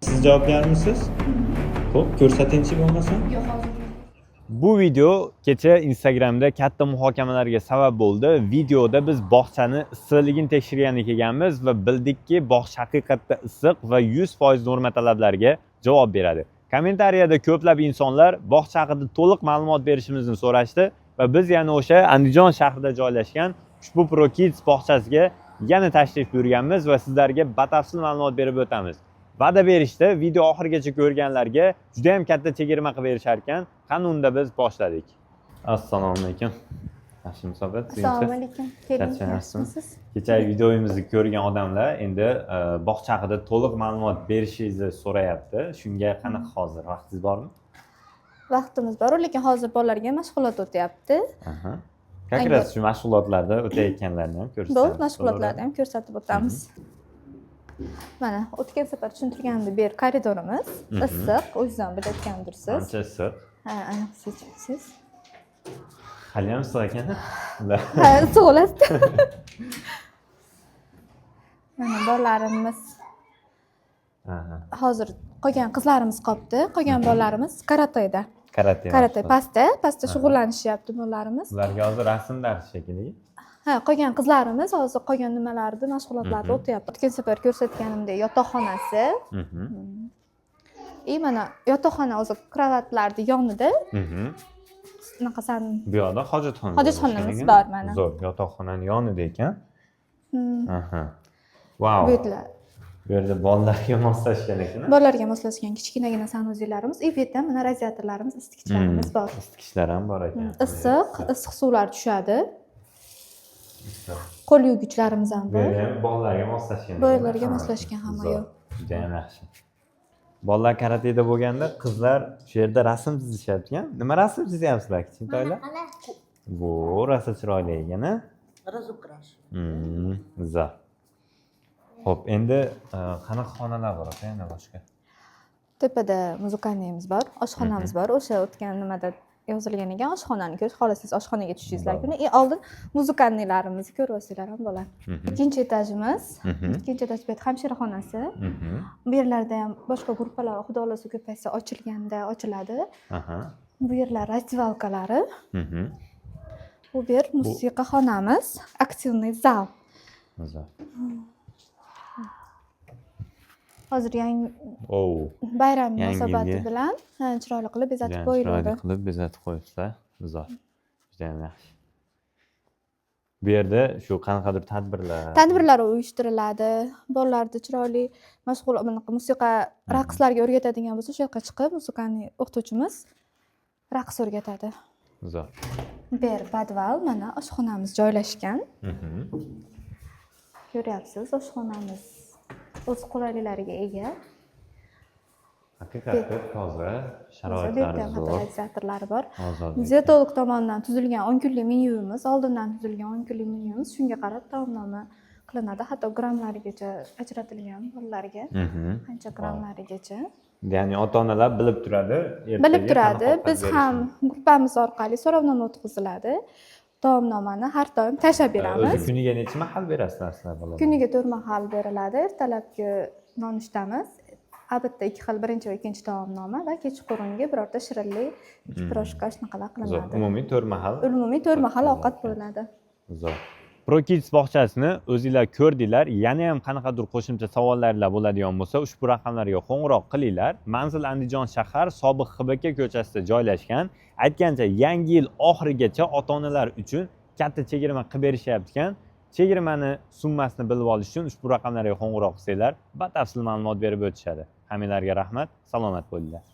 Siz javobgarmisiz? Xo'p, ko'rsatingchi bo'lmasa. Yo'q, hozir. Bu video kecha Instagramda katta muhokamalarga sabab bo'ldi. Videoda biz bog'chani issiqligini tekshirgani kelganmiz va bildikki, bog'cha haqiqatda issiq va 100% norma talablariga javob beradi. Kommentariyada ko'plab insonlar bog'cha haqida to'liq ma'lumot berishimizni so'rashdi va biz yana o'sha Andijon shahrida joylashgan ushbu Pro Kids bog'chasiga yana tashrif buyurganmiz va sizlarga batafsil ma'lumot berib o'tamiz. Va'da berishdi, video oxirigacha ko'rganlarga juda ham katta chegirma qilib berishar ekan. Qani unda biz boshladik. Assalomu alaykum. Yaxshimi sobat? Assalomu alaykum. Keling, Yaxshimisiz? Kecha videomizni ko'rgan odamlar endi bog'cha haqida to'liq ma'lumot berishingizni so'rayapti. Shunga qanaqa hozir vaqtingiz bormi? Vaqtimiz bor, lekin hozir bolalarga mashg'ulot o'tyapti. Aha. Как раз shu mashg'ulotlarda o'tayotganlarni ham ko'rsatamiz. Bo'ldi, mashg'ulotlarni ham ko'rsatib o'tamiz. Mana o'tgan safar tushuntirganimdek bu yer koridorimiz, issiq, o'zingizdan bilayotgandirsiz. Ancha issiq. Ha, aniq siz. Hali ham issiq ekan. Ha, issiq olasizda. Mana bolalarimiz hozir qolgan qizlarimiz qolibdi, qolgan bolalarimiz karateda. Karate pastda shug'ullanishyapti bolalarimiz. Ularga hozir rasm darsi shekilli. Ha, qolgan qizlarimiz hozir qolgan nimalarni mashg'ulotlarda o'tyapti. O'tgan safar ko'rsatganimdek yotoqxonasi. Mana yotoqxona o'zi kravatlarning yonida. Bunaqasan Bu yoqda hojatxona. Hojatxonamiz bor mana. Zo'r, yotoqxonaning yonida ekan. Aha. Wow. Bu yerda bolalarga moslashgan ekan. Bolalarga moslashgan kichkinagina sanuzillarimiz, bu yerda mana radiatorlarimiz, isitgichlarimiz bor. Isitgichlar ham bor ekan. Issiq suvlar tushadi. Qo'l yuvgichlarimiz ham bor. Bolalarga moslashgan. Bolalarga moslashgan hamma yo'q. Juda ham yaxshi. Bolalar karateda bo'lganda qizlar shu yerda rasm chizishyapti-ku. Nima rasm chizyapsizlar, kichkintoylar? Bu rosa chiroyli ekan-a? Zo'r. Xo'p, endi qanaqa xonalar bor aka yana boshqa? Tepada muzikalniyimiz bor, oshxonamiz bor. O'sha o'tgan nimada yozilgan ekan, oshxonani ko'rish, xohlasangiz oshxonaga tushishingizlar kuni. Oldin muzikalnilarimizni ko'ryapsizlar ham bo'ladi. Ikkinchi etajimiz, ikkinchi etaj bu hamshiraxonasi. Bu yerlarda ham boshqa gruppalar xudo xolasa ko'paysa ochilganda ochiladi. Bu yerlar rastivalkalari. Bu yer musiqa xonamiz, aktivniy zal. Hozir yangi bayram munosabati bilan chiroyli qilib bezatib qo'yiladi. Chiroyli qilib bezatib qo'yibsizlar. Zo'r. Juda ham yaxshi. Bu yerda shu qanaqadir tadbirlar uyushtiriladi. Bolalarni chiroyli musiqa raqslarga o'rgatadigan bo'lsa, shu yoqqa chiqib, musiqani o'qituvchimiz raqs o'rgatadi. Zo'r. Bu yer podval, mana oshxonamiz joylashgan. Ko'ryapsiz, oshxonamiz o'z qulayliklariga ega. Haqiqatda toza, sharoitlari zo'r. Radiatorlari bor. Dietolog tomonidan tuzilgan 10 kunlik menyuimiz, oldindan tuzilgan 10 kunlik menyuimiz, shunga qarab taomnoma qilinadi. Hatto grammlarigacha ajratilgan bolalarga. Qancha grammlarigacha. Ya'ni ota-onalar bilib turadi. Bilib turadi. Biz ham gruppamiz orqali so'rovnoma o'tkaziladi. Taomnomani har doim tashlab beramiz. O'zi kuniga necha mahal berasizlar sizlar bolalarga? Kuniga 4 mahal beriladi. Ertalabki nonushtamiz, albatta 2 xil, birinchi va ikkinchi taomnoma va kechqurungi birorta shirinlik, 2 piroshka shunaqalar qilinadi. Umumiy 4 mahal. Umumiy 4 mahal ovqat qo'yiladi. Zo'r. Pro Kids bog'chasini o'zingizlar ko'rdinglar. Yana ham qanaqadir qo'shimcha savollaringiz bo'ladigan bo'lsa, ushbu raqamlarga qo'ng'iroq qilinglar. Manzil Andijon shahar sobiq XBK ko'chasida joylashgan. Aytgancha, yangi yil oxirigacha ota-onalar uchun katta chegirma qilib berishyapti ekan. Chegirmani summasini bilib olish uchun ushbu raqamlarga qo'ng'iroq qilsanglar, batafsil ma'lumot berib o'tishadi. Hammalarga rahmat, salomat bo'linglar.